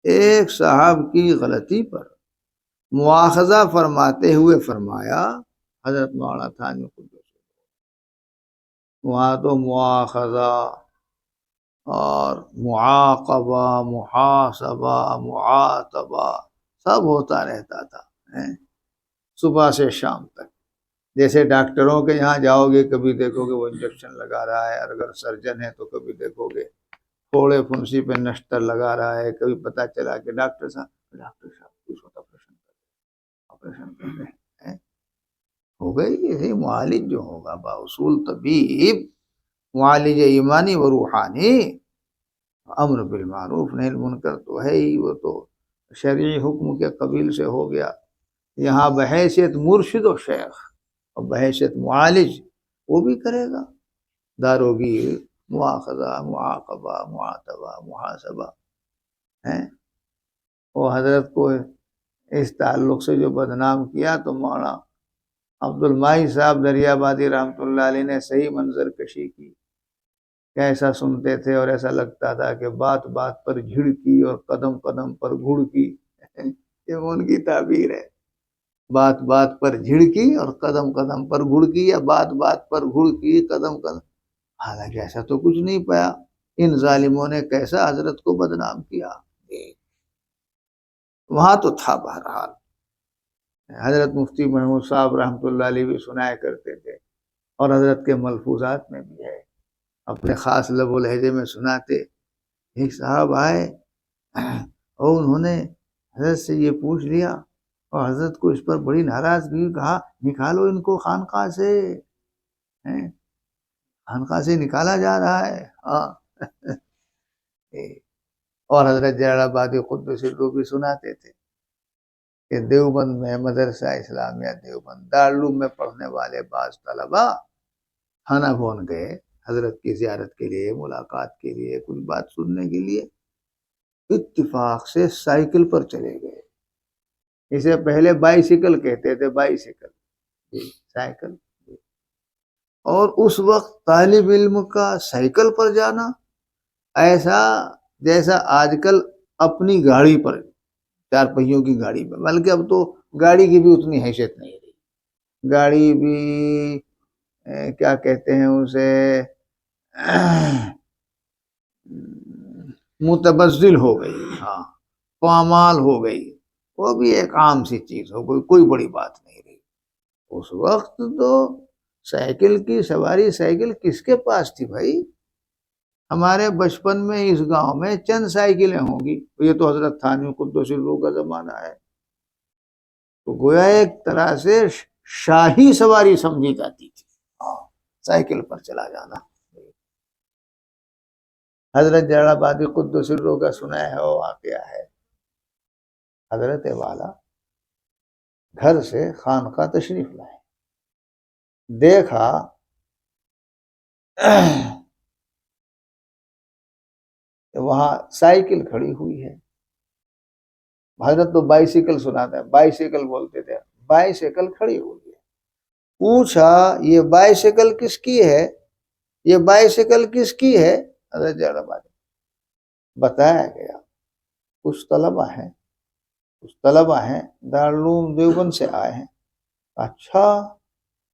ایک صاحب کی غلطی پر مواخذہ فرماتے ہوئے فرمایا، حضرت مولانا تھانوی قدس، وہاں تو مواخذہ اور معاقبہ، محاسبہ، معاتبہ سب ہوتا رہتا تھا صبح سے شام تک۔ جیسے ڈاکٹروں کے یہاں جاؤ گے کبھی دیکھو گے وہ انجیکشن لگا رہا ہے، اور اگر سرجن ہے تو کبھی دیکھو گے تھوڑے پھنسی پہ نشتر لگا رہا ہے، کبھی پتہ چلا کہ ڈاکٹر صاحب کچھ آپریشن کر رہے ہیں۔ ہو گئی یہی معالج جو ہوگا باصول طبیب، معالج ایمانی و روحانی، امر بالمعروف نہی المنکر تو ہے ہی، وہ تو شرعی حکم کے قبیل سے ہو گیا۔ یہاں بحیثیت مرشد و شیخ اور بحیثیت معالج وہ بھی کرے گا، داروگیر، مواخذہ، معاقبہ، معاتبہ، محاسبہ ہیں۔ وہ حضرت کو اس تعلق سے جو بدنام کیا تو مولانا عبد المائی صاحب دریابادی رحمۃ اللہ علیہ نے صحیح منظر کشی کی کہ ایسا سنتے تھے اور ایسا لگتا تھا کہ بات بات پر جھڑکی اور قدم قدم پر گھڑکی، یہ ان کی تعبیر ہے، بات بات پر جھڑکی اور قدم قدم پر گھڑکی، یا بات بات پر گھڑکی قدم قدم۔ حالانکہ ایسا تو کچھ نہیں پایا، ان ظالموں نے کیسا حضرت کو بدنام کیا، وہاں تو تھا۔ بہرحال حضرت مفتی محمود صاحب رحمۃ اللہ علیہ بھی سنایا کرتے تھے، اور حضرت کے ملفوظات میں بھی ہے، اپنے خاص لب و لہجے میں سناتے۔ ایک صاحب آئے اور انہوں نے حضرت سے یہ پوچھ لیا، اور حضرت کو اس پر بڑی ناراضگی، کہا نکالو ان کو خانقاہ سے، خانقاہ سے نکالا جا رہا ہے۔ اور حضرت جلال آبادی قدس سرہ بھی سناتے تھے کہ دیوبند میں مدرسہ اسلامیہ دیوبند دارالعلوم میں پڑھنے والے بعض طلباء تھانہ بھون گئے حضرت کی زیارت کے لیے، ملاقات کے لیے، کچھ بات سننے کے لیے، اتفاق سے سائیکل پر چلے گئے۔ اسے پہلے بائیسیکل کہتے تھے، بائیسیکل، سائیکل۔ اور اس وقت طالب علم کا سائیکل پر جانا ایسا جیسا آج کل اپنی گاڑی پر، چار پہیوں کی گاڑی پر، بلکہ اب تو گاڑی کی بھی اتنی حیثیت نہیں رہی، گاڑی بھی کیا کہتے ہیں اسے، متبذل ہو گئی، ہاں پامال ہو گئی، وہ بھی ایک عام سی چیز ہو گئی، کوئی بڑی بات نہیں رہی۔ اس وقت تو سائیکل کی سواری، سائیکل کس کے پاس تھی بھائی؟ ہمارے بچپن میں اس گاؤں میں چند سائیکلیں ہوں گی، یہ تو حضرت تھانوی قدس سرہ کا زمانہ ہے، تو گویا ایک طرح سے شاہی سواری سمجھی جاتی تھی سائیکل پر چلا جانا۔ حضرت جلال آبادی قدس سرہ کا سنا ہے وہ واقعہ ہے، حضرت والا گھر سے خانقاہ تشریف لائے، دیکھا وہاں سائیکل کھڑی ہوئی ہے، حضرت تو بائیسیکل سناتا ہے، بائیسیکل بولتے تھے، بائیسیکل کھڑی ہوئی ہے۔ پوچھا یہ بائیسیکل کس کی ہے، یہ بائیسیکل کس کی ہے؟ حضرت جلال آبادی بتایا گیا کچھ طلبہ ہیں دارالعلوم دیوبند سے آئے ہیں۔ اچھا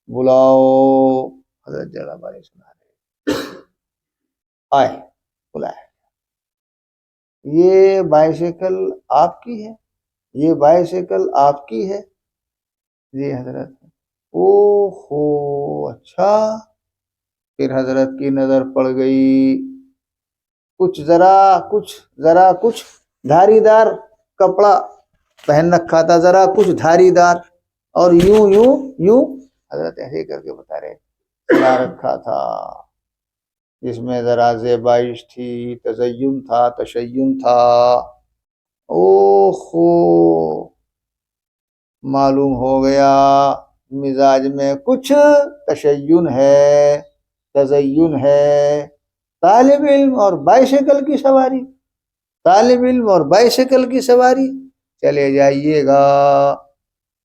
بلاؤ، حضرت جلال آبادی سنا رہے، آئے بلائے، یہ بائیسیکل آپ کی ہے، یہ بائیسیکل آپ کی ہے؟ جی حضرت۔ او ہو اچھا۔ پھر حضرت کی نظر پڑ گئی ذرا کچھ دھاری دار کپڑا پہن رکھا تھا، ذرا کچھ دھاری دار، اور یوں حضرت ایسے کر کے بتا رہے چلا رکھا تھا، جس میں ذرا زیبائش تھی، تزین تھا، تشین تھا۔ اوہو معلوم ہو گیا مزاج میں کچھ تشین ہے، تزین ہے۔ طالب علم اور بائیسیکل کی سواری، طالب علم اور بائیسیکل کی سواری، چلے جائیے گا،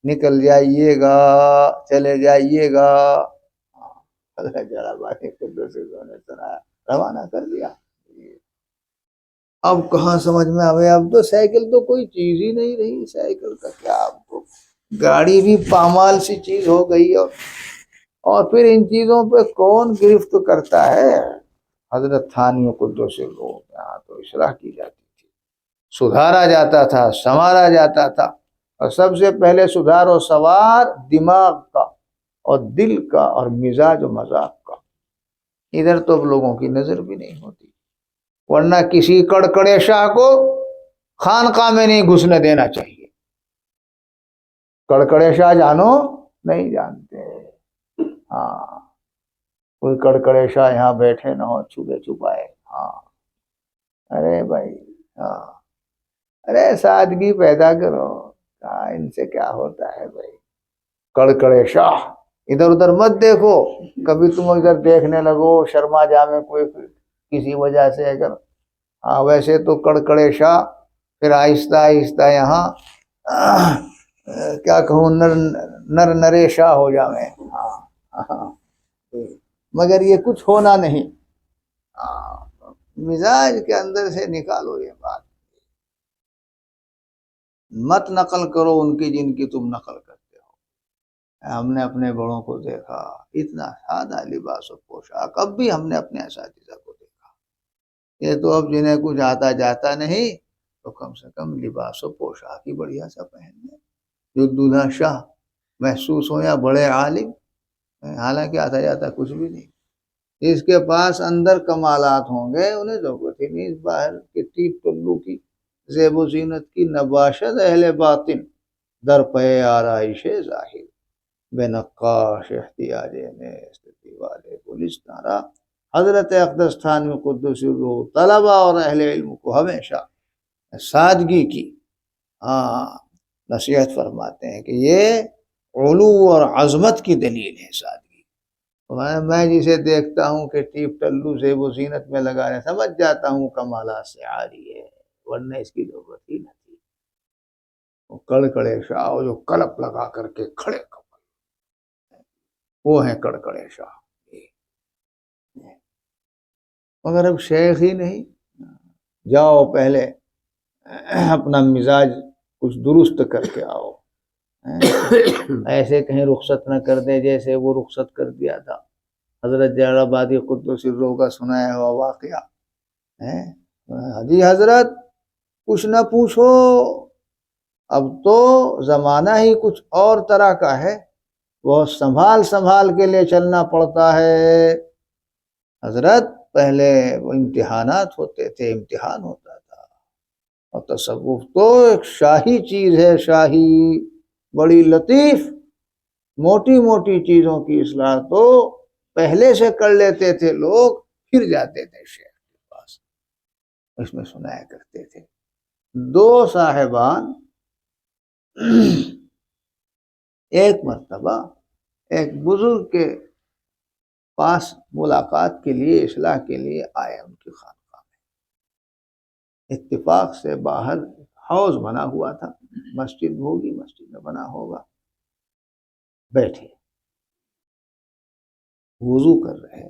نکل جائیے گا، چلے جائیے گا۔ حضرت جلال آبادی قدس سرہ نے روانہ کر دیا۔ اب کہاں سمجھ میں آئے، اب تو سائیکل تو کوئی چیز ہی نہیں رہی، سائیکل کا کیا، اب تو گاڑی بھی پامال سی چیز ہو گئی، اور پھر ان چیزوں پہ کون گرفت کرتا ہے۔ حضرت تھانوی قدس لوگ یہاں تو اصلاح کی جاتی تھی، سدھارا جاتا تھا، سنوارا جاتا تھا، اور سب سے پہلے سدھار و سوار دماغ کا اور دل کا اور مزاج و مذاق کا، ادھر تو اب لوگوں کی نظر بھی نہیں ہوتی، ورنہ کسی کڑکڑے شاہ کو خانقاہ میں نہیں گھسنے دینا چاہیے۔ کڑکڑے شاہ جانو، نہیں جانتے، ہاں، کوئی کڑکڑے شاہ یہاں بیٹھے نہ ہو چھپے چھپائے، ہاں، ارے بھائی، ہاں، ارے سادگی پیدا کرو، ہاں، ان سے کیا ہوتا ہے بھائی، کڑکڑے شاہ، ادھر ادھر مت دیکھو، کبھی تم ادھر دیکھنے لگو شرما جامے کوئی کسی وجہ سے، اگر ہاں ویسے تو کڑکڑے شاہ، پھر آہستہ آہستہ یہاں کیا کہوں، نر نرے شاہ ہو جاویں، ہاں ہاں، مگر یہ کچھ ہونا نہیں، مزاج کے اندر سے نکالو یہ بات، مت نقل کرو ان کی جن کی تم نقل کرتے ہو۔ ہم نے اپنے بڑوں کو دیکھا، اتنا سادہ لباس و پوشاک، اب بھی ہم نے اپنے اساتذہ کو دیکھا، یہ تو اب جنہیں کچھ آتا جاتا نہیں تو کم سے کم لباس و پوشاک ہی بڑھیا سا پہن لیں، جو دولہا شاہ محسوس ہو یا بڑے عالم، حالانکہ آتا جاتا کچھ بھی نہیں، اس کے پاس اندر کمالات ہوں گے، انہیں ضرورت ہی نہیں اس باہر کے ٹیپ ٹلو کی، زیب و زینت کی، نباشد اہل باطن در پہ آرائش ظاہر، بے نقاش احتیاج نیست دیوار گلستاں۔ حضرت اقدس تھانوی قدس الروح طلبہ اور اہل علم کو ہمیشہ سادگی کی نصیحت فرماتے ہیں کہ یہ علو اور عظمت کی دلیل ہے سادگی۔ میں جسے دیکھتا ہوں کہ ٹیپ ٹلو زیب و زینت میں لگا رہے، سمجھ جاتا ہوں کمالات سے عاری ہے، ورنہ اس کی ضرورت ہی نہ تھی۔ وہ کڑکڑے شاہ جو کلپ لگا کر کے کھڑے وہ ہیں کڑکڑے شاہ، مگر اب شیخ ہی نہیں، جاؤ پہلے اپنا مزاج کچھ درست کر کے آؤ، ایسے کہیں رخصت نہ کر دے جیسے وہ رخصت کر دیا تھا حضرت جلال آبادی قدس الروح کا سنایا ہوا واقعہ، جی حضرت کچھ نہ پوچھو، اب تو زمانہ ہی کچھ اور طرح کا ہے، وہ سنبھال سنبھال کے لے چلنا پڑتا ہے حضرت، پہلے وہ امتحانات ہوتے تھے، امتحان ہوتا تھا، اور تصوف تو ایک شاہی چیز ہے، شاہی، بڑی لطیف، موٹی موٹی چیزوں کی اصلاح تو پہلے سے کر لیتے تھے لوگ، پھر جاتے تھے شیخ کے پاس، اس میں سنایا کرتے تھے۔ دو صاحبان ایک مرتبہ ایک بزرگ کے پاس ملاقات کے لیے، اصلاح کے لیے آئے، ان کی خانقاہ میں، اتفاق سے باہر حوض بنا ہوا تھا، مسجد ہوگی، مسجد میں بنا ہوگا، بیٹھے وضو کر رہے،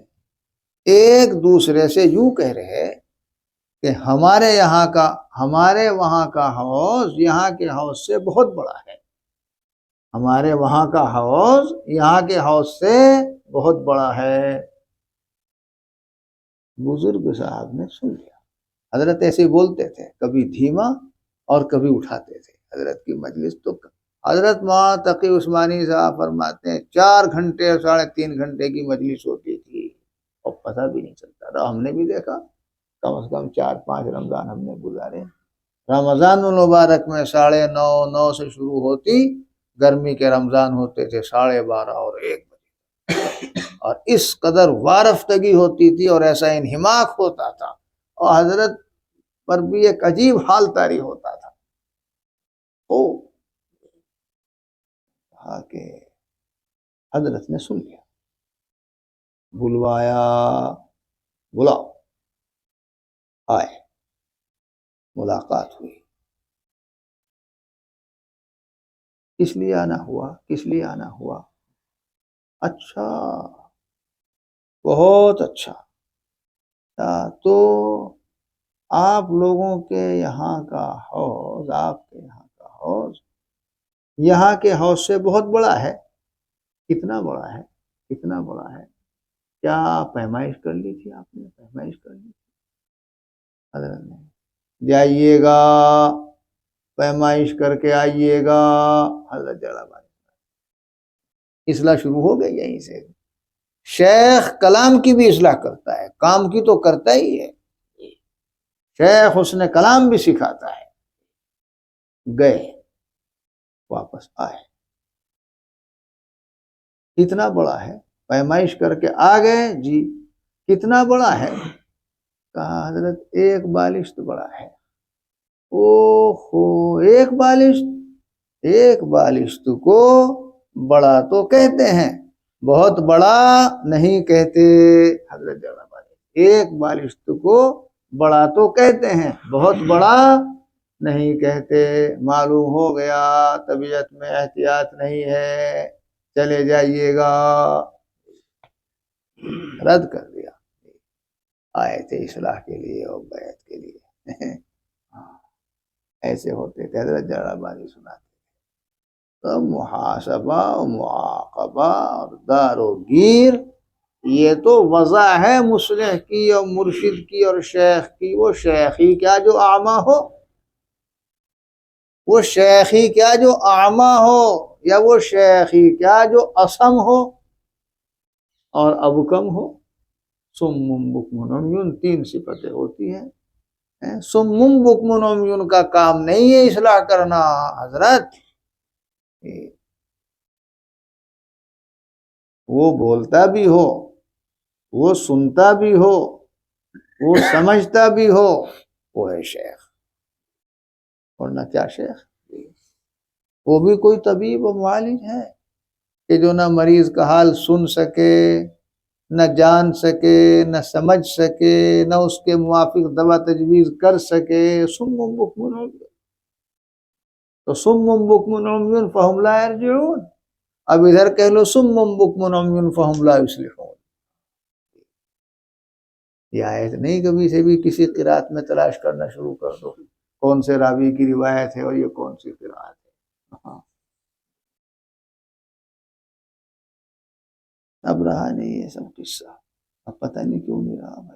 ایک دوسرے سے یوں کہہ رہے کہ ہمارے یہاں کا، ہمارے وہاں کا حوض یہاں کے حوض سے بہت بڑا ہے، ہمارے وہاں کا حوض یہاں کے حوض سے بہت بڑا ہے۔ بزرگ صاحب نے سن لیا، حضرت ایسے بولتے تھے، کبھی دھیما اور کبھی اٹھاتے تھے، حضرت کی مجلس تو حضرت مولانا تقی عثمانی صاحب فرماتے ہیں 4 گھنٹے 3.5 گھنٹے کی مجلس ہوتی تھی اور پتہ بھی نہیں چلتا تھا، ہم نے بھی دیکھا، کم از کم 4-5 رمضان ہم نے گزارے، رمضان المبارک میں 9:30 سے شروع ہوتی، گرمی کے رمضان ہوتے تھے 12:30 اور 1 بجے، اور اس قدر وارفتگی ہوتی تھی اور ایسا انہماک ہوتا تھا، اور حضرت پر بھی ایک عجیب حال طاری ہوتا تھا، کہا کہ حضرت نے سن لیا، بلوایا، بلاؤ، آئے، ملاقات ہوئی، کس لیے آنا ہوا، کس لیے آنا ہوا، اچھا، بہت اچھا، تو آپ لوگوں کے یہاں کا حوض، آپ کے یہاں کا حوض یہاں کے حوض سے بہت بڑا ہے۔ کتنا بڑا ہے؟ کتنا بڑا ہے؟ کیا پیمائش کر لی تھی آپ نے؟ پیمائش کر لی تھی حضرت نے؟ جائیے گا، پیمائش کر کے آئیے گا۔ حضرت جڑا بھائی اصلاح شروع ہو گئی یہیں سے۔ شیخ کلام کی بھی اصلاح کرتا ہے، کام کی تو کرتا ہی ہے۔ شیخ حسن کلام بھی سکھاتا ہے۔ گئے، واپس آئے، کتنا بڑا ہے؟ پیمائش کر کے آ گئے جی، کتنا بڑا ہے؟ کہا حضرت ایک بالشت بڑا ہے۔ او ہو، ایک بالشت؟ ایک بالشت کو بڑا تو کہتے ہیں، بہت بڑا نہیں کہتے۔ حضرت جڑا بھائی ایک بالشت کو بڑا تو کہتے ہیں، بہت بڑا نہیں کہتے۔ معلوم ہو گیا طبیعت میں احتیاط نہیں ہے، چلے جائیے گا۔ رد کر دیا۔ آئے تھے اصلاح کے لیے اور بیعت کے لیے۔ ایسے ہوتے تھے، حضرت جڑا بازی سناتے۔ تو محاسبہ و معاقبہ اور دار و گیر، یہ تو وضع ہے مصلح کی اور مرشد کی اور شیخ کی۔ وہ شیخ ہی کیا جو اعمیٰ ہو، وہ شیخ ہی کیا جو اعمیٰ ہو، یا وہ شیخ ہی کیا جو اصم ہو اور ابکم ہو۔ صم بکم عمی، تین صفتیں ہوتی ہیں۔ صم بکم عمی کا کام نہیں ہے اصلاح کرنا حضرت۔ وہ بولتا بھی ہو، وہ سنتا بھی ہو، وہ سمجھتا بھی ہو، وہ ہے شیخ۔ ورنہ کیا شیخ؟ وہ بھی کوئی طبیب و معالج ہے کہ جو نہ مریض کا حال سن سکے، نہ جان سکے، نہ سمجھ سکے، نہ اس کے موافق دوا تجویز کر سکے۔ صم بکم عمی، تو صم بکم عمی فہم لا یرجعون۔ اب ادھر کہہ لو صم بکم عمی فہم لا یصلحون۔ یہ آیت نہیں کبھی سے بھی کسی قرات میں تلاش کرنا شروع کر دو، کون سے راوی کی روایت ہے اور یہ کون سی قرات ہے۔ اب رہا نہیں یہ سب قصہ، اب پتہ نہیں کیوں نہیں رہا بھائی۔